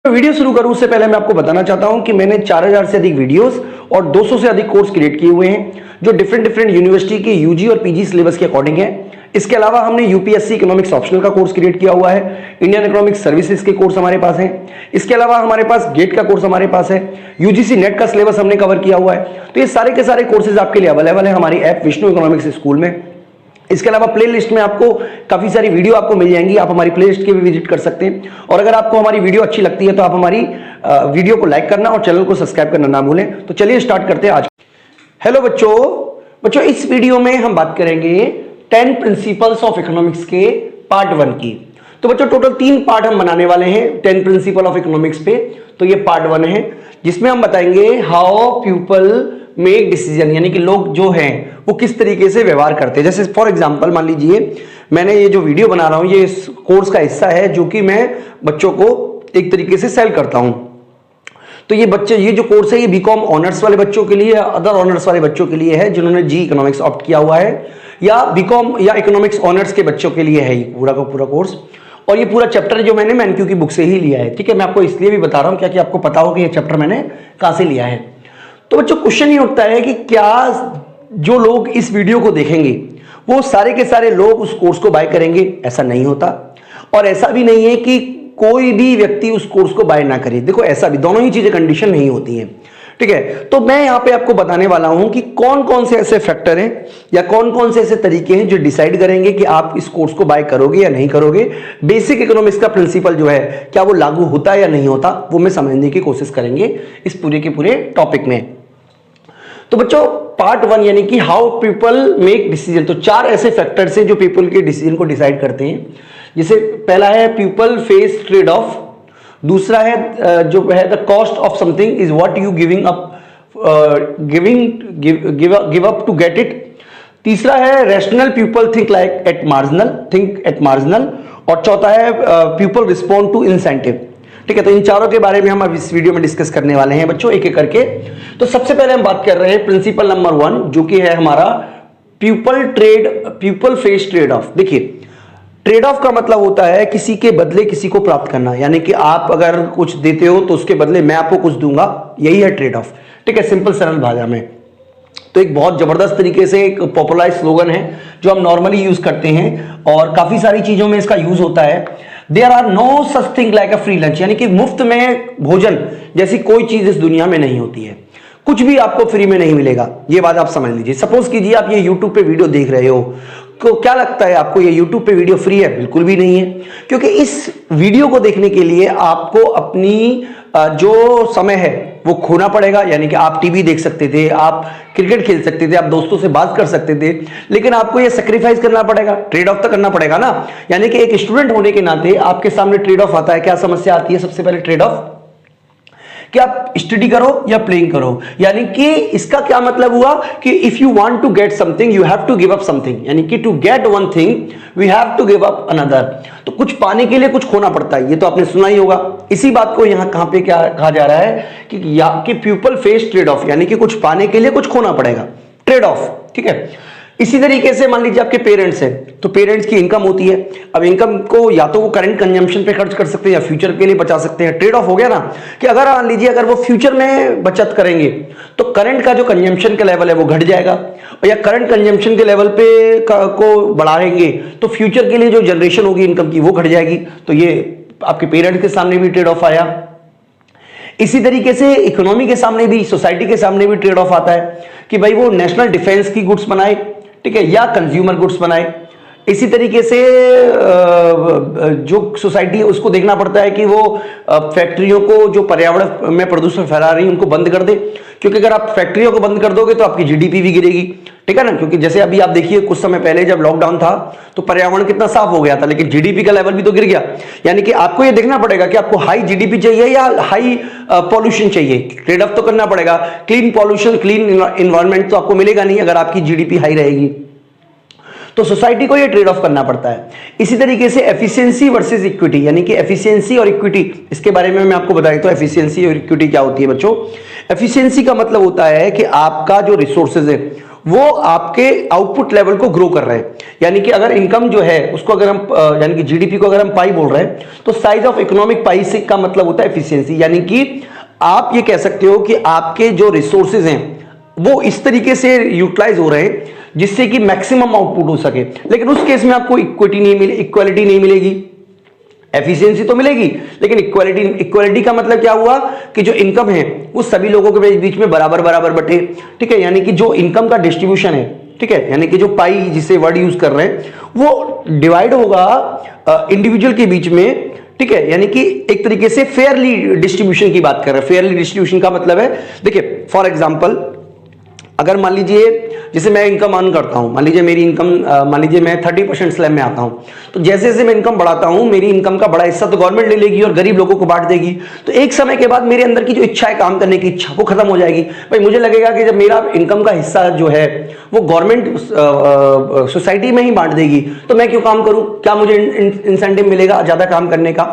Video शुरू करूं उससे पहले मैं आपको बताना चाहता हूं कि मैंने 4000 से अधिक वीडियोस और 200 से अधिक कोर्स क्रिएट किए हुए हैं जो डिफरेंट यूनिवर्सिटी के यूजी और पीजी सिलेबस के अकॉर्डिंग है। इसके अलावा हमने यूपीएससी इकोनॉमिक्स ऑप्शनल का कोर्स क्रिएट किया हुआ है, इंडियन इकोनॉमिक्स सर्विसेज के कोर्स हमारे पास हैं। इसके अलावा हमारे पास गेट का कोर्स हमारे पास है, यूजीसी नेट का सिलेबस हमने कवर किया हुआ है। तो ये सारे के सारे कोर्सेज आपके लिए अवेलेबल है हमारी ऐप विष्णु इकोनॉमिक्स स्कूल में। इसके अलावा प्ले लिस्ट में आपको काफी सारी वीडियो आपको मिल जाएंगी, आप हमारी प्ले लिस्ट के भी विजिट कर सकते हैं। और अगर आपको हमारी वीडियो अच्छी लगती है तो आप हमारी वीडियो को लाइक करना और चैनल को सब्सक्राइब करना ना भूलें। तो चलिए स्टार्ट करते हैं आज। हेलो बच्चों, इस वीडियो में हम बात करेंगे 10 प्रिंसिपल्स ऑफ इकोनॉमिक्स के पार्ट 1 की। तो बच्चों टोटल 3 पार्ट हम बनाने वाले हैं 10 प्रिंसिपल ऑफ इकोनॉमिक्स पे। तो ये पार्ट 1 है जिसमें हम बताएंगे हाउ पीपल मेक डिसीजन, यानी कि लोग जो हैं वो किस तरीके से व्यवहार करते हैं। जैसे फॉर एग्जांपल मान लीजिए मैंने ये जो वीडियो बना रहा हूं ये इस कोर्स का हिस्सा है जो कि मैं बच्चों को एक तरीके से सेल करता हूं। तो ये जो कोर्स है ये बीकॉम ऑनर्स वाले बच्चों के लिए, अदर ऑनर्स वाले बच्चों के लिए है जिन्होंने जी इकोनॉमिक्स ऑप्ट किया हुआ है, या बीकॉम या इकोनॉमिक्स ऑनर्स के बच्चों के लिए है ये पूरा का पूरा कोर्स। और ये पूरा चैप्टर जो मैंने मैनक्यू की बुक से ही लिया है, ठीक है। मैं आपको इसलिए भी बता रहा हूं क्या कि आपको पता हो कि ये चैप्टर मैंने कहां से लिया है। तो बच्चों क्वेश्चन ये उठता है कि क्या जो लोग इस वीडियो को देखेंगे वो सारे के सारे लोग उस कोर्स को बाय करेंगे? ऐसा नहीं होता। और ऐसा भी नहीं है कि कोई भी व्यक्ति उस कोर्स को बाय ना करे। देखो ऐसा भी, दोनों ही चीजें कंडीशन नहीं होती हैं, ठीक है। तो मैं यहां पे आपको बताने वाला हूं कि कौन कौन से ऐसे फैक्टर हैं या कौन कौन से ऐसे तरीके हैं जो डिसाइड करेंगे कि आप इस कोर्स को बाय करोगे या नहीं करोगे। बेसिक इकोनॉमिक्स का प्रिंसिपल जो है क्या वो लागू होता है या नहीं होता, वो मैं समझने की कोशिश करेंगे इस पूरे के पूरे टॉपिक में। तो बच्चों पार्ट 1 यानी कि हाउ पीपल मेक डिसीजन। तो 4 ऐसे फैक्टर्स हैं जो पीपल के डिसीजन को डिसाइड करते हैं। जैसे पहला है पीपल फेस ट्रेड ऑफ, दूसरा है जो है the cost of something is what you give up to get it, तीसरा है rational people think at marginal, और चौथा है पीपल रिस्पॉन्ड टू इंसेंटिव, ठीक है। तो इन चारों के बारे में हम अब इस वीडियो में डिस्कस करने वाले हैं बच्चों एक एक करके। तो सबसे पहले हम बात कर रहे हैं प्रिंसिपल नंबर 1 जो कि है हमारा पीपल फेस ट्रेड ऑफ। देखिए ट्रेड ऑफ का मतलब होता है किसी के बदले किसी को प्राप्त करना, यानी कि आप अगर कुछ देते हो तो उसके बदले मैं आपको कुछ दूंगा, यही है ट्रेड ऑफ, ठीक है, सिंपल सरल भाषा में। तो एक बहुत जबरदस्त तरीके से एक पॉपुलर स्लोगन है जो हम नॉर्मली यूज करते हैं और काफी सारी चीजों में इसका यूज होता है। There are no such thing like a free lunch, यानी कि मुफ्त में भोजन जैसी कोई चीज इस दुनिया में नहीं होती है। कुछ भी आपको फ्री में नहीं मिलेगा, ये बात आप समझ लीजिए। सपोज कीजिए आप ये YouTube पे वीडियो देख रहे हो, तो क्या लगता है आपको ये YouTube पे वीडियो फ्री है? बिल्कुल भी नहीं है, क्योंकि इस वीडियो को देखने के लिए आपको अपनी जो समय है वो खोना पड़ेगा। यानी कि आप टीवी देख सकते थे, आप क्रिकेट खेल सकते थे, आप दोस्तों से बात कर सकते थे, लेकिन आपको ये सैक्रिफाइस करना पड़ेगा, ट्रेड ऑफ तो करना पड़ेगा ना। यानी कि एक स्टूडेंट होने के नाते आपके सामने ट्रेड ऑफ आता है। क्या समस्या आती है? सबसे पहले ट्रेड ऑफ कि आप स्टडी करो या प्लेइंग करो। यानी कि इसका क्या मतलब हुआ कि if you want to get something you have to give up something, यानी कि to get one thing we have to give up another. तो कुछ पाने के लिए कुछ खोना पड़ता है, ये तो आपने सुना ही होगा। इसी बात को यहां कहां पे क्या कहा जा रहा है कि पीपल फेस ट्रेड ऑफ, यानी कि कुछ पाने के लिए कुछ खोना पड़ेगा, ट्रेड ऑफ, ठीक है। इसी तरीके से मान लीजिए आपके पेरेंट्स हैं, तो पेरेंट्स की इनकम होती है। अब इनकम को या तो वो करंट कंजम्पशन पे खर्च कर सकते हैं या फ्यूचर के लिए बचा सकते हैं। ट्रेड ऑफ हो गया ना कि अगर मान लीजिए अगर वो फ्यूचर में बचत करेंगे तो करंट का जो कंजम्पशन का लेवल है वो घट जाएगा, या करंट कंजम्पशन के लेवल पे को बढ़ाएंगे तो फ्यूचर के लिए जो जनरेशन होगी इनकम की वो घट जाएगी। तो ये आपके पेरेंट्स के सामने भी ट्रेड ऑफ आया। इसी तरीके से इकोनॉमी के सामने भी, सोसाइटी के सामने भी ट्रेड ऑफ आता है कि भाई वो नेशनल डिफेंस की गुड्स बनाए, ठीक है, या कंज्यूमर गुड्स बनाए। इसी तरीके से जो सोसाइटी है उसको देखना पड़ता है कि वो फैक्ट्रियों को जो पर्यावरण में प्रदूषण फैला रही है उनको बंद कर दे, क्योंकि अगर आप फैक्ट्रियों को बंद कर दोगे तो आपकी जीडीपी भी गिरेगी, ठीक है ना। क्योंकि जैसे अभी आप देखिए कुछ समय पहले जब लॉकडाउन था तो पर्यावरण कितना साफ हो गया था, लेकिन जीडीपी का लेवल भी तो गिर गया। यानी कि आपको ये देखना पड़ेगा कि आपको हाई जीडीपी चाहिए या हाई पॉल्यूशन चाहिए। ट्रेड ऑफ तो करना पड़ेगा। क्लीन पॉल्यूशन, क्लीन इन्वायरमेंट तो आपको मिलेगा नहीं अगर आपकी जीडीपी हाई रहेगी। तो सोसाइटी को ये ट्रेड ऑफ करना पड़ता है। इसी तरीके से एफिशिएंसी वर्सेस इक्विटी, यानी कि एफिशिएंसी और इक्विटी, इसके बारे में मैं आपको बता देता हूं एफिशिएंसी और इक्विटी क्या होती है बच्चों। एफिशिएंसी का मतलब होता है कि आपका जो रिसोर्सेज है वो आपके आउटपुट लेवल को ग्रो कर रहे हैं। यानी कि अगर इनकम जो है उसको अगर हम यानी कि जीडीपी को अगर हम पाई बोल रहे हैं, तो साइज ऑफ इकोनॉमिक पाई से का मतलब होता है एफिशिएंसी। यानी कि आप ये कह सकते हो कि आपके जो रिसोर्सेज हैं वो इस तरीके से यूटिलाइज हो रहे हैं जिससे कि मैक्सिमम आउटपुट हो सके। लेकिन उस केस में आपको इक्वालिटी नहीं मिलेगी। एफिशिएंसी तो मिलेगी लेकिन इक्वालिटी का मतलब क्या हुआ कि जो इनकम है वो सभी लोगों के बीच में बराबर बराबर बटे। ठीक है, यानी कि जो इनकम का डिस्ट्रीब्यूशन है, ठीक है, यानी कि जो पाई जिसे वर्ड यूज कर रहे हैं वो डिवाइड होगा इंडिविजुअल के बीच में। ठीक है, यानी कि एक तरीके से फेयरली डिस्ट्रीब्यूशन की बात कर रहे हैं। फेयरली डिस्ट्रीब्यूशन का मतलब है, देखिए फॉर एग्जांपल अगर मान लीजिए जैसे मैं इनकम अर्न करता हूं, मान लीजिए मेरी इनकम मान लीजिए मैं 30% स्लैब में आता हूं, तो जैसे जैसे मैं इनकम बढ़ाता हूं मेरी इनकम का बड़ा हिस्सा तो गवर्नमेंट ले लेगी और गरीब लोगों को बांट देगी। तो एक समय के बाद मेरे अंदर की जो इच्छा है काम करने की इच्छा वो खत्म हो जाएगी। भाई मुझे लगेगा कि जब मेरा इनकम का हिस्सा जो है वो गवर्नमेंट सोसाइटी में ही बांट देगी तो मैं क्यों काम करूं, क्या मुझे इंसेंटिव मिलेगा ज्यादा काम करने का।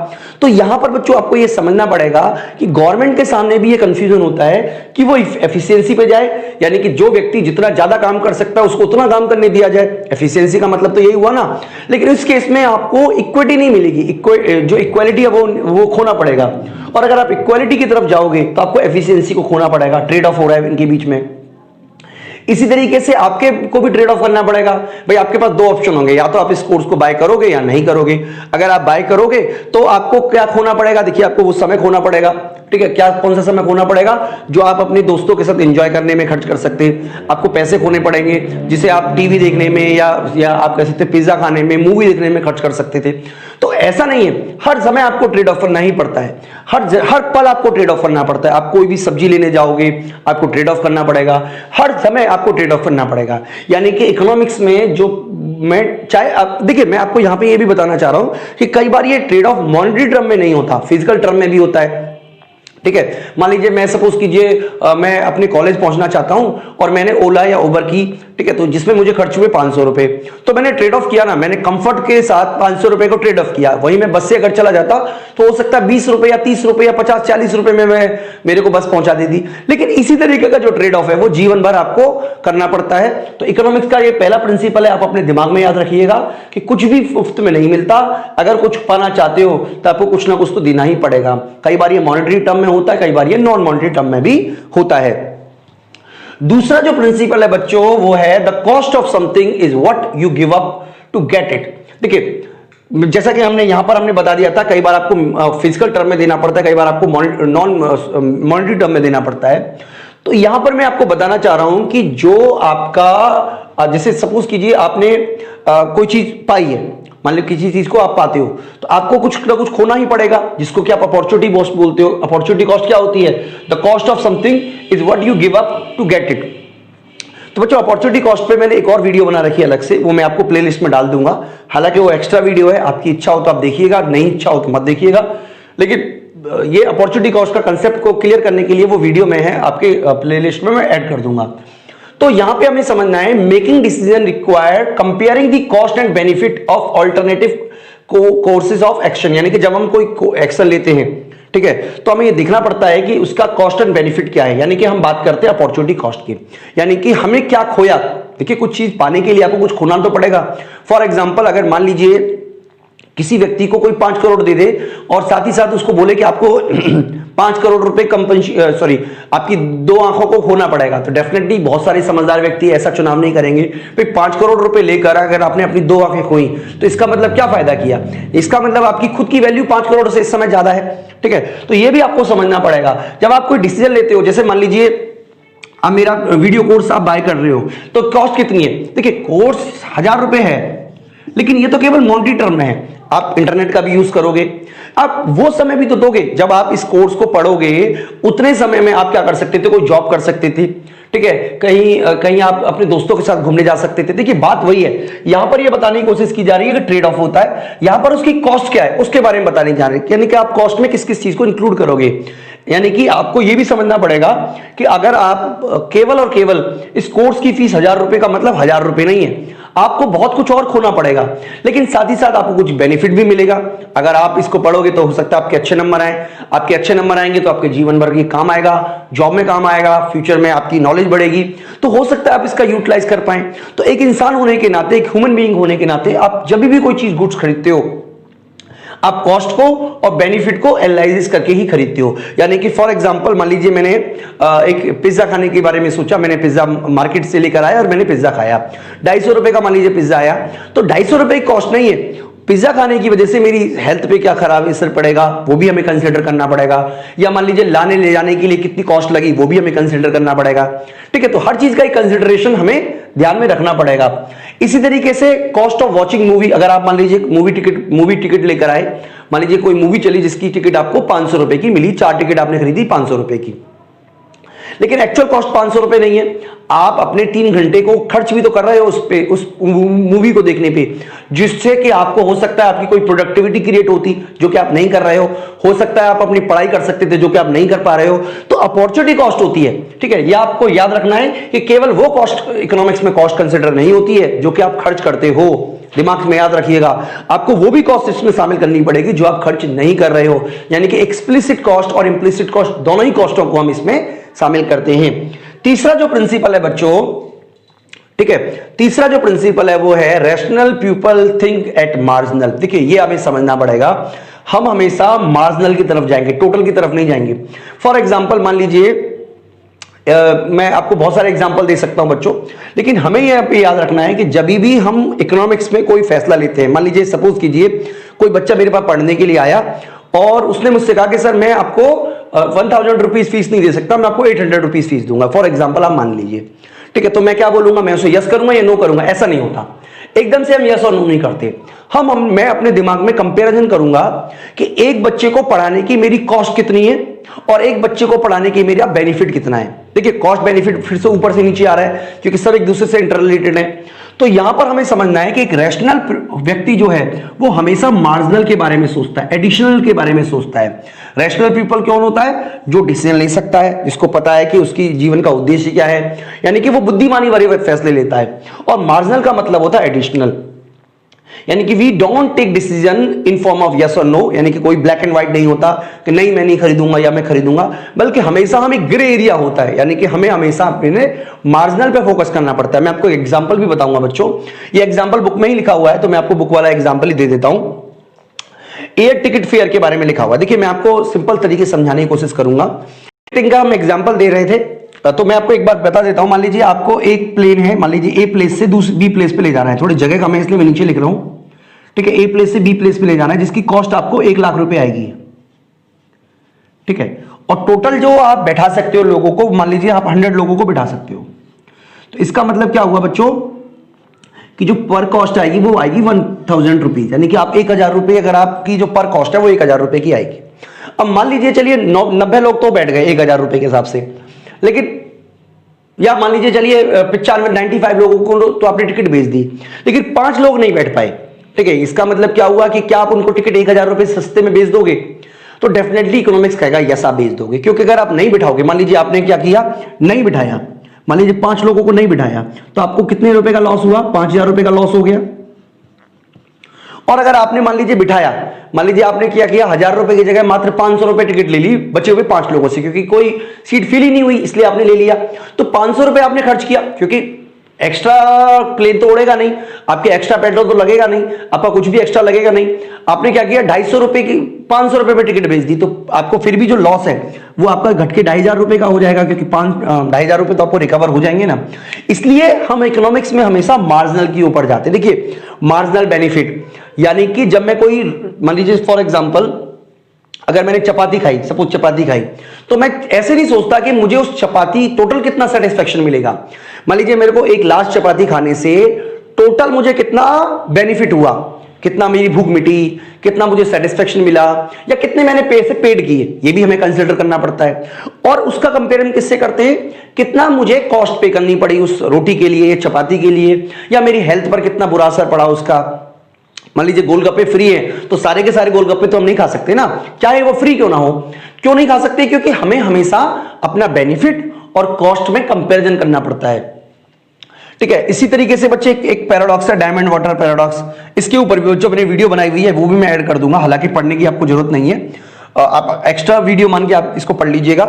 तो यहां पर बच्चों आपको ये समझना पड़ेगा कि गवर्नमेंट के सामने भी ये कंफ्यूजन होता है कि वो एफिशिएंसी पे जाए, यानी कि जो व्यक्ति जितना ज्यादा काम कर सकता है उसको उतना काम करने दिया जाए। एफिशिएंसी का मतलब तो यही हुआ ना। लेकिन इस केस में आपको इक्विटी नहीं मिलेगी, जो इक्वालिटी है वो खोना पड़ेगा। और अगर आप इक्वालिटी की तरफ जाओगे तो आपको एफिशिएंसी को खोना पड़ेगा। ट्रेड ऑफ हो रहा है इनके बीच में। इसी तरीके से आपके को भी ट्रेड ऑफ करना पड़ेगा। भाई आपके पास दो ऑप्शन होंगे, या तो आप इस कोर्स को बाय करोगे या नहीं करोगे। अगर आप बाय करोगे तो आपको क्या खोना पड़ेगा, देखिए आपको वो समय खोना पड़ेगा। ठीक है, क्या कौन सा समय खोना पड़ेगा, जो आप अपने दोस्तों के साथ एंजॉय करने में खर्च कर सकते हैं। आपको पैसे खोने पड़ेंगे जिसे आप टीवी देखने में या आप कह सकते पिज्जा खाने में, मूवी देखने में खर्च कर सकते थे। तो ऐसा नहीं है, हर समय आपको ट्रेड ऑफ करना ही पड़ता है। हर पल आपको ट्रेड ऑफ करना पड़ता है। आप कोई भी सब्जी लेने जाओगे आपको ट्रेड ऑफ करना पड़ेगा, हर समय आपको ट्रेड ऑफ करना पड़ेगा। यानी कि इकोनॉमिक्स में जो मैं चाहे आप देखिए, मैं आपको यहां पे ये भी बताना चाह रहा हूं कि कई बार ये ट्रेड ऑफ मॉनेटरी टर्म में नहीं होता, फिजिकल टर्म में भी होता है। ठीक है, मान लीजिए मैं सपोज कीजिए मैं अपने कॉलेज पहुंचना चाहता हूं और मैंने ओला या उबर की, ठीक है, तो जिसमें मुझे खर्च हुए 500 रुपए। तो मैंने ट्रेड ऑफ किया ना, मैंने कंफर्ट के साथ 500 रुपए को ट्रेड ऑफ किया। वही मैं बस से अगर चला जाता तो हो सकता है 20 रुपए या 30 रुपए या 50-40 रुपए में मेरे को बस पहुंचा देती। लेकिन इसी तरीके का जो ट्रेड ऑफ है वो जीवन भर आपको करना पड़ता है। तो इकोनॉमिक्स का ये पहला प्रिंसिपल है, आप अपने दिमाग में याद रखिएगा कि कुछ भी मुफ्त में नहीं मिलता। अगर कुछ पाना चाहते हो तो आपको कुछ ना कुछ तो देना ही पड़ेगा। कई बार ये मॉनेटरी टर्म में होता है, कई बार ये नॉन मॉनेटरी टर्म में भी होता है। दूसरा जो प्रिंसिपल है बच्चों वो है the cost of something is what you give up to get it. देखिए जैसा कि यहां पर हमने बता दिया था, कई बार आपको फिजिकल टर्म में देना पड़ता है, कई बार आपको नॉन मॉनेटरी टर्म में देना पड़ता है। तो यहां पर मैं आपको बताना चाह रहा हूं कि जो आपका जैसे सपोज कीजिए आपने कोई चीज पाई है, मान लो किसी चीज को आप पाते हो तो आपको कुछ ना कुछ खोना ही पड़ेगा, जिसको कि आप अपॉर्चुनिटी कॉस्ट बोलते हो। अपॉर्चुनिटी कॉस्ट क्या होती है, the cost of something is what you give up to get it. तो बच्चों अपॉर्चुनिटी कॉस्ट पे मैंने एक और वीडियो बना रखी है अलग से, वो मैं आपको प्लेलिस्ट में डाल दूंगा। हालांकि वो एक्स्ट्रा वीडियो है, आपकी इच्छा हो तो आप देखिएगा, नहीं इच्छा हो तो मत देखिएगा। लेकिन ये अपॉर्चुनिटी कॉस्ट का कंसेप्ट को क्लियर करने के लिए वो वीडियो में है, आपके प्लेलिस्ट में मैं ऐड कर दूंगा। तो यहां पे हमें समझना है making decision required comparing the cost and benefit of alternative courses of action. यानी कि जब हम कोई एक्शन लेते हैं, ठीक है, तो हमें ये देखना पड़ता है कि उसका कॉस्ट एंड बेनिफिट क्या है। यानी कि हम बात करते हैं अपॉर्चुनिटी कॉस्ट की, यानी कि हमें क्या खोया। देखिए कुछ चीज पाने के लिए आपको कुछ खोना तो पड़ेगा। फॉर एग्जाम्पल अगर मान लीजिए किसी व्यक्ति को कोई 5 करोड़ दे दे और साथ ही साथ उसको बोले कि आपको 5 करोड़ रुपए आपकी 2 आंखों को खोना पड़ेगा, तो डेफिनेटली बहुत सारे समझदार व्यक्ति ऐसा चुनाव नहीं करेंगे। भाई 5 करोड़ रुपए लेकर अगर आपने अपनी 2 आंखें खोई तो इसका मतलब क्या फायदा किया, इसका मतलब आपकी खुद की वैल्यू 5 करोड़ से इस समय ज्यादा है। ठीक है, तो ये भी आपको समझना पड़ेगा जब आप कोई डिसीजन लेते हो। जैसे मान लीजिए अब मेरा वीडियो कोर्स आप बाय कर रहे हो तो कॉस्ट कितनी है, देखिए कोर्स 1000 रुपए है, लेकिन ये तो केवल मॉनेटरी टर्म में है। आप इंटरनेट का भी यूज करोगे, आप वो समय भी तो दोगे जब आप इस कोर्स को पढ़ोगे। उतने समय में आप क्या कर सकते थे, कोई जॉब कर सकते थे, ठीक है, कहीं आप अपने दोस्तों के साथ घूमने जा सकते थे। देखिए बात वही है, यहां पर ये बताने की कोशिश की जा रही है कि ट्रेड ऑफ होता है, यहां पर उसकी कॉस्ट क्या है उसके बारे में बताने जा रहे हैं। यानी कि आप कॉस्ट में किस किस चीज को इंक्लूड करोगे। यानी कि आपको यह भी समझना पड़ेगा कि अगर आप केवल और केवल इस कोर्स की फीस 1000 रुपए का मतलब 1000 रुपए नहीं है। आपको बहुत कुछ और खोना पड़ेगा, लेकिन साथ ही साथ आपको कुछ बेनिफिट भी मिलेगा। अगर आप इसको पढ़ोगे तो हो सकता है आपके अच्छे नंबर आए, आपके अच्छे नंबर आएंगे तो आपके जीवन भर की काम आएगा, जॉब में काम आएगा, फ्यूचर में आपकी नॉलेज बढ़ेगी, तो हो सकता है आप इसका यूटिलाइज कर पाए। तो एक इंसान होने के नाते, एक ह्यूमन बीइंग होने के नाते, आप जब भी कोई चीज गुड्स खरीदते हो, आप कॉस्ट को और बेनिफिट को एनालाइज करके ही खरीदते हो। यानी कि फॉर एग्जांपल मान लीजिए मैंने एक पिज्जा खाने के बारे में सोचा, मैंने पिज्जा मार्केट से लेकर आया और मैंने पिज्जा खाया, 250 रुपए का मान लीजिए पिज्जा आया, तो 250 रुपए की कॉस्ट नहीं है। पिज्जा खाने की वजह से मेरी हेल्थ पे क्या खराब असर पड़ेगा वो भी हमें कंसिडर करना पड़ेगा, या मान लीजिए लाने ले जाने के लिए कितनी कॉस्ट लगी वो भी हमें कंसिडर करना पड़ेगा। ठीक है, तो हर चीज का एक कंसिडरेशन हमें ध्यान में रखना पड़ेगा। इसी तरीके से कॉस्ट ऑफ वॉचिंग मूवी, अगर आप मान लीजिए मूवी टिकट लेकर आए, मान लीजिए कोई मूवी चली जिसकी टिकट आपको 500 रुपए की मिली, 4 टिकट आपने खरीदी 500 रुपए की, लेकिन एक्चुअल कॉस्ट 500 रुपए नहीं है। आप अपने 3 घंटे को खर्च भी तो कर रहे हो उस मूवी को देखने पे, जिससे कि आपको हो सकता है आपकी कोई प्रोडक्टिविटी क्रिएट होती जो कि आप नहीं कर रहे हो सकता है आप अपनी पढ़ाई कर सकते थे जो कि आप नहीं कर पा रहे हो। तो अपॉर्चुनिटी कॉस्ट होती है। ठीक है, यह आपको याद रखना है कि केवल वो कॉस्ट इकोनॉमिक्स में कॉस्ट कंसिडर नहीं होती है जो कि आप खर्च करते हो, दिमाग में याद रखिएगा। आपको वो भी कॉस्ट इसमें शामिल करनी पड़ेगी जो आप खर्च नहीं कर रहे हो, यानी कि एक्सप्लिसिट कॉस्ट और इंप्लिसिट कॉस्ट दोनों ही कॉस्टों को हम इसमें शामिल करते हैं। तीसरा जो प्रिंसिपल है बच्चों, ठीक है, तीसरा जो प्रिंसिपल है वो है rational people think at marginal. देखिए ये हमें समझना पड़ेगा, हम हमेशा मार्जिनल की तरफ जाएंगे, टोटल की तरफ नहीं जाएंगे। फॉर एग्जांपल मान लीजिए मैं आपको बहुत सारे एग्जांपल दे सकता हूं बच्चों, लेकिन हमें यह पे याद रखना है कि जब भी हम इकोनॉमिक्स में कोई फैसला लेते हैं, मान लीजिए सपोज कीजिए कोई बच्चा मेरे पास पढ़ने के लिए आया और उसने मुझसे कहा कि सर मैं आपको 1000 रुपीज फीस नहीं दे सकता, मैं आपको 800 रुपीज फीस दूंगा, फॉर एग्जाम्पल आप मान लीजिए। ठीक है, तो मैं क्या बोलूंगा, मैं उसे यस करूंगा या नो करूंगा? ऐसा नहीं होता, एकदम से हम यस और नो नहीं करते। मैं अपने दिमाग में कंपैरिजन करूंगा कि एक बच्चे को पढ़ाने की मेरी कॉस्ट कितनी है और एक बच्चे को पढ़ाने की मेरा बेनिफिट कितना है। देखिए कॉस्ट बेनिफिट फिर से ऊपर से नीचे आ रहा है क्योंकि सब एक दूसरे से इंटररिलेटेड है। तो यहां पर हमें समझना है कि एक रैशनल व्यक्ति जो है वो हमेशा मार्जिनल के बारे में सोचता है, एडिशनल के बारे में सोचता है। रैशनल पीपल कौन होता है? जो डिसीजन ले सकता है, जिसको पता है कि उसकी जीवन का उद्देश्य क्या है, यानी कि वो बुद्धिमानी वाले फैसले लेता है। और मार्जिनल का मतलब होता है एडिशनल, यानी कि we don't take decision in form of yes और नो, यानी कि कोई ब्लैक एंड व्हाइट नहीं होता कि नहीं मैं नहीं खरीदूंगा या मैं खरीदूंगा, बल्कि हमेशा हमें ग्रे एरिया होता है, यानी कि हमें हमेशा अपने मार्जिनल पे फोकस करना पड़ता है। मैं आपको एग्जांपल भी बताऊंगा बच्चों, ये एग्जांपल बुक में ही लिखा हुआ है तो मैं आपको बुक वाला एग्जांपल ही दे देता हूं। एयर टिकट फेयर के बारे में लिखा हुआ है। देखिए मैं आपको सिंपल तरीके से समझाने की कोशिश करूंगा। टिकट का हम एग्जांपल दे रहे थे तो मैं आपको एक बात बता देता हूं। मान लीजिए आपको एक प्लेन है, मान लीजिए ए प्लेस से दूसरी बी प्लेस पे ले जाना है, थोड़ी जगह कम है इसलिए मैं नीचे लिख रहा हूं। ठीक है, ए प्लेस से बी प्लेस पे ले जाना है जिसकी कॉस्ट आपको 1 लाख रुपए आएगी। ठीक है, और टोटल जो आप बैठा सकते हो लोगों को, मान लीजिए आप 100 लोगों को बैठा सकते हो, तो इसका मतलब क्या हुआ बच्चों कि जो पर कॉस्ट आएगी वो आएगी 1000 रुपीज, यानी कि आप 1000 रुपए अगर आपकी जो पर कॉस्ट है वो 1000 रुपए की आएगी। अब मान लीजिए चलिए 90 लोग तो बैठ गए 1000 रुपए के हिसाब से, लेकिन या मान लीजिए चलिए 95 लोगों को तो आपने टिकट बेच दी, लेकिन 5 लोग नहीं बैठ पाए। ठीक है, इसका मतलब क्या हुआ कि क्या आप उनको टिकट 1000 रुपए सस्ते में बेच दोगे? तो डेफिनेटली इकोनॉमिक्स कहेगा यस आप बेच दोगे, क्योंकि अगर आप नहीं बिठाओगे, मान लीजिए आपने क्या किया, नहीं बिठाया, मान लीजिए 5 लोगों को नहीं बिठाया, तो आपको कितने रुपए का लॉस हुआ? 5000 रुपए का लॉस हो गया। और अगर आपने मान लीजिए बिठाया, मान लीजिए आपने क्या किया, 1000 रुपए की जगह मात्र 500 रुपए टिकट ले ली बचे हुए 5 लोगों से, क्योंकि कोई सीट फिल ही नहीं हुई इसलिए आपने ले लिया। तो 500 रुपए आपने खर्च किया, क्योंकि एक्स्ट्रा प्लेन तो उड़ेगा नहीं, आपके एक्स्ट्रा पेट्रोल तो लगेगा नहीं, आपका कुछ भी एक्स्ट्रा लगेगा नहीं। आपने क्या किया, 250 रुपए की 500 रुपए में टिकट बेच दी, तो आपको फिर भी जो लॉस है वो आपका घट के 2500 रुपए का हो जाएगा, क्योंकि 2500 रुपए तो आपको रिकवर हो जाएंगे ना। इसलिए हम इकोनॉमिक्स में हमेशा मार्जिनल के ऊपर जाते हैं। देखिए मार्जिनल बेनिफिट, यानी कि जब मैं कोई, मान लीजिए फॉर एग्जाम्पल अगर मैंने चपाती खाई, सपोज चपाती खाई, तो मैं ऐसे नहीं सोचता कि मुझे उस चपाती टोटल कितना सेटिस्फेक्शन मिलेगा। मान लीजिए मेरे को एक लास्ट चपाती खाने से टोटल मुझे कितना बेनिफिट हुआ, कितना मेरी भूख मिटी, कितना मुझे सेटिस्फेक्शन मिला, या कितने मैंने पैसे पेड किए, ये भी हमें कंसिडर करना पड़ता है। और उसका कंपेरिजन किससे करते हैं, कितना मुझे कॉस्ट पे करनी पड़ी उस रोटी के लिए, चपाती के लिए, या मेरी हेल्थ पर कितना बुरा असर पड़ा उसका। मान लीजिए गोलगप्पे फ्री है तो सारे के सारे गोलगप्पे तो हम नहीं खा सकते ना, चाहे वो फ्री क्यों ना हो। क्यों नहीं खा सकते? क्योंकि हमें हमेशा अपना बेनिफिट और कॉस्ट में कंपैरिजन करना पड़ता है। ठीक है। इसी तरीके से बच्चे एक पैराडॉक्स है, डायमंड वाटर पैराडॉक्स, इसके ऊपर भी जो मैंने वीडियो बनाई हुई है वो भी मैं ऐड कर दूंगा, हालांकि पढ़ने की आपको जरूरत नहीं है, आप एक्स्ट्रा वीडियो मान के आप इसको पढ़ लीजिएगा।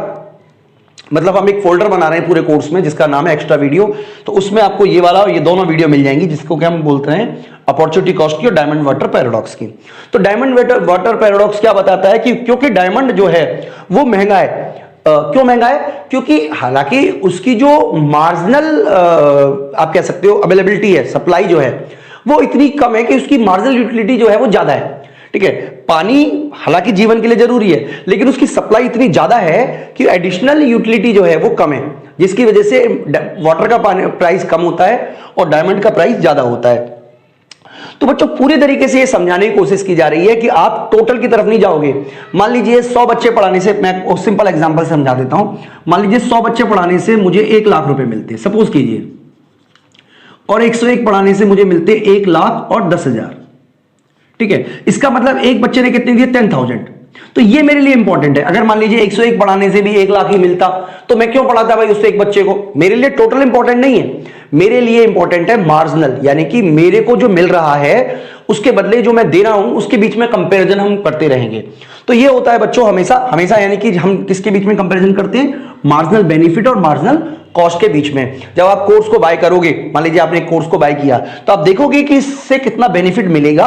मतलब हम एक फोल्डर बना रहे हैं पूरे कोर्स में जिसका नाम है एक्स्ट्रा वीडियो, तो उसमें आपको ये वाला और ये दोनों वीडियो मिल जाएंगी, जिसको क्या हम बोलते हैं अपॉर्चुनिटी कॉस्ट की और डायमंड वाटर पैराडॉक्स की। तो डायमंड वाटर पैराडॉक्स क्या बताता है कि क्योंकि डायमंड जो है वो महंगा है, क्यों महंगा है? क्योंकि हालांकि उसकी जो मार्जिनल आप कह सकते हो अवेलेबिलिटी है, सप्लाई जो है वो इतनी कम है कि उसकी मार्जिनल यूटिलिटी जो है वो ज्यादा है। ठीक है, पानी हालांकि जीवन के लिए जरूरी है, लेकिन उसकी सप्लाई इतनी ज्यादा है कि एडिशनल यूटिलिटी जो है वो कम है, जिसकी वजह से वाटर का प्राइस कम होता है और डायमंड का प्राइस ज्यादा होता है। तो बच्चों पूरी तरीके से ये समझाने की कोशिश की जा रही है कि आप टोटल की तरफ नहीं जाओगे। मान लीजिए 100 बच्चे पढ़ाने से, मैं सिंपल एग्जांपल समझा देता हूं, मान लीजिए 100 बच्चे पढ़ाने से मुझे 1 लाख रुपए मिलते, सपोज कीजिए, और 101 पढ़ाने से मुझे मिलते 1 लाख और 10,000। ठीक है, इसका मतलब एक बच्चे ने कितने दिए? 10,000। तो ये मेरे लिए इंपॉर्टेंट है। अगर मान लीजिए 101 पढ़ाने से भी 1 लाख ही मिलता तो मैं क्यों पढ़ाता भाई उससे एक बच्चे को? मेरे लिए टोटल इंपॉर्टेंट नहीं है, मेरे लिए इंपॉर्टेंट है मार्जिनल, यानी कि मेरे को जो मिल रहा है उसके बदले जो मैं दे रहा हूं उसके बीच में कंपैरिजन हम करते रहेंगे। तो ये होता है बच्चों हमेशा हमेशा, यानी कि हम किसके बीच में कंपैरिजन करते हैं? मार्जिनल बेनिफिट और मार्जिनल कॉस्ट के बीच में। जब आप कोर्स को बाय करोगे, मान लीजिए आपने कोर्स को बाय किया, तो आप देखोगे कि इससे कितना बेनिफिट मिलेगा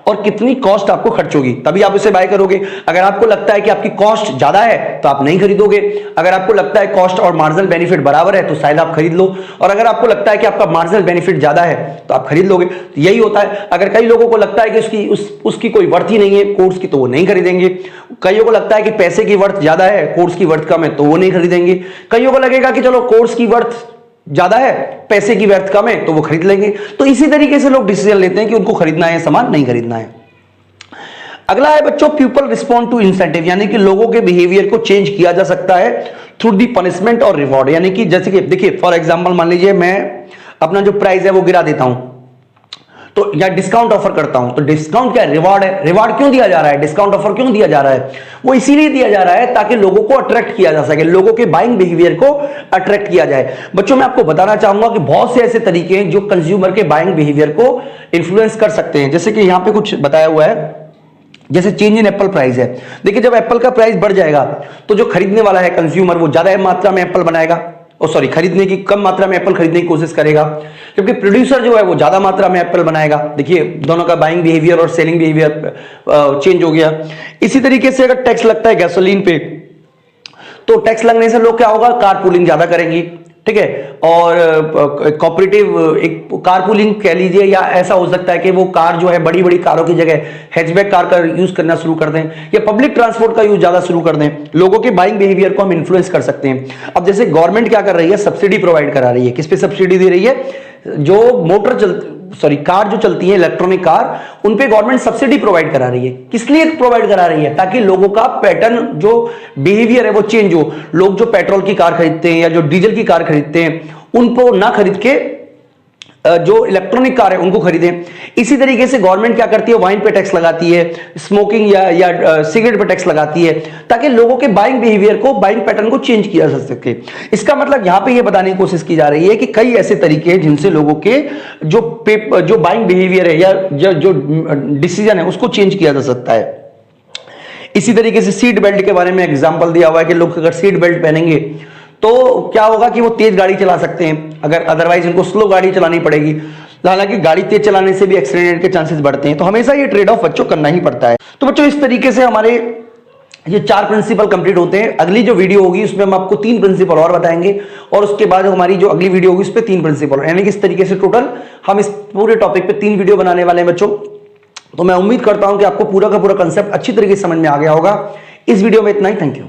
और कितनी कॉस्ट आपको खर्च होगी, तभी आप इसे बाय करोगे। अगर आपको लगता है कि आपकी कॉस्ट ज्यादा है तो आप नहीं खरीदोगे, अगर आपको लगता है कॉस्ट और मार्जिनल बेनिफिट बराबर है तो शायद आप खरीद लो, और अगर आपको लगता है कि आपका मार्जिनल बेनिफिट ज्यादा है तो आप खरीद लोगे। तो यही होता है। अगर कई लोगों को लगता है कि उसकी कोई वर्थ ही नहीं है कोर्स की, तो वो नहीं खरीदेंगे। कईयों को लगता है कि पैसे की वर्थ ज्यादा है, कोर्स की वर्थ कम है, तो वो नहीं खरीदेंगे। कईयों को लगेगा कि चलो कोर्स की वर्थ ज्यादा है, पैसे की वर्थ कम है, तो वो खरीद लेंगे। तो इसी तरीके से लोग डिसीजन लेते हैं कि उनको खरीदना है सामान, नहीं खरीदना है। अगला है बच्चों पीपल रिस्पॉन्ड टू इंसेंटिव, यानी कि लोगों के बिहेवियर को चेंज किया जा सकता है थ्रू दी पनिशमेंट और रिवॉर्ड। यानी कि जैसे कि देखिए फॉर एग्जांपल मान लीजिए मैं अपना जो प्राइस है वो गिरा देता हूं, तो या डिस्काउंट ऑफर करता हूं, तो डिस्काउंट क्या है? रिवॉर्ड है। रिवॉर्ड क्यों दिया जा रहा है? डिस्काउंट ऑफर क्यों दिया जा रहा है? वो इसीलिए दिया जा रहा है ताकि लोगों को अट्रैक्ट किया जा सके, लोगों के बाइंग बिहेवियर को अट्रैक्ट किया जाए। बच्चों मैं आपको बताना चाहूंगा कि बहुत से ऐसे तरीके हैं जो कंज्यूमर के बाइंग बिहेवियर को इन्फ्लुएंस कर सकते हैं। जैसे कि यहां पे कुछ बताया हुआ है, जैसे चेंज इन एप्पल प्राइस है। देखिए जब एप्पल का प्राइस बढ़ जाएगा तो जो खरीदने वाला है कंज्यूमर वो ज्यादा मात्रा में एप्पल बनाएगा, खरीदने की कम मात्रा में एप्पल खरीदने की कोशिश करेगा, जबकि प्रोड्यूसर जो है वो ज्यादा मात्रा में एप्पल बनाएगा। देखिए दोनों का बाइंग बिहेवियर और सेलिंग बिहेवियर चेंज हो गया। इसी तरीके से अगर टैक्स लगता है गैसोलीन पे, तो टैक्स लगने से लोग क्या होगा? कार पूलिंग ज्यादा करेंगी। ठीक है, और कोऑपरेटिव एक कारपूलिंग कह लीजिए, या ऐसा हो सकता है कि वो कार जो है बड़ी बड़ी कारों की जगह हैचबैक कार का यूज करना शुरू कर दें, या पब्लिक ट्रांसपोर्ट का यूज ज्यादा शुरू कर दें। लोगों के बाइंग बिहेवियर को हम इन्फ्लुएंस कर सकते हैं। अब जैसे गवर्नमेंट क्या कर रही है? सब्सिडी प्रोवाइड करा रही है। किस पे सब्सिडी दे रही है? जो कार जो चलती है इलेक्ट्रॉनिक कार, उन पे गवर्नमेंट सब्सिडी प्रोवाइड करा रही है। किस लिए प्रोवाइड करा रही है? ताकि लोगों का पैटर्न जो बिहेवियर है वो चेंज हो। लोग जो पेट्रोल की कार खरीदते हैं या जो डीजल की कार खरीदते हैं उनको ना खरीद के जो इलेक्ट्रॉनिक कार है उनको खरीदें। इसी तरीके से गवर्नमेंट क्या करती है? वाइन पे टैक्स लगाती है, स्मोकिंग या सिगरेट पे टैक्स लगाती है, ताकि लोगों के बाइंग बिहेवियर को, बाइंग पैटर्न को चेंज किया जा सके। इसका मतलब यहां पे ये बताने की कोशिश की जा रही है कि कई ऐसे तरीके हैं जिनसे लोगों के जो बाइंग बिहेवियर है या जो डिसीजन है उसको चेंज किया जा सकता है। इसी तरीके से सीट बेल्ट के बारे में एग्जाम्पल दिया हुआ है कि लोग अगर सीट बेल्ट पहनेंगे तो क्या होगा कि वो तेज गाड़ी चला सकते हैं, अगर अदरवाइज उनको स्लो गाड़ी चलानी पड़ेगी। हालांकि गाड़ी तेज चलाने से भी एक्सीडेंट के चांसेस बढ़ते हैं, तो हमेशा ये ट्रेड ऑफ बच्चों करना ही पड़ता है। तो बच्चों इस तरीके से हमारे ये 4 प्रिंसिपल कंप्लीट होते हैं। अगली जो वीडियो होगी उसमें हम आपको 3 प्रिंसिपल और बताएंगे, और उसके बाद हमारी जो अगली वीडियो होगी उस पर 3 प्रिंसिपल, यानी कि इस तरीके से टोटल हम इस पूरे टॉपिक पे 3 वीडियो बनाने वाले हैं बच्चों। तो मैं उम्मीद करता हूं कि आपको पूरा का पूरा कंसेप्ट अच्छी तरीके से समझ में आ गया होगा। इस वीडियो में इतना ही। Thank you.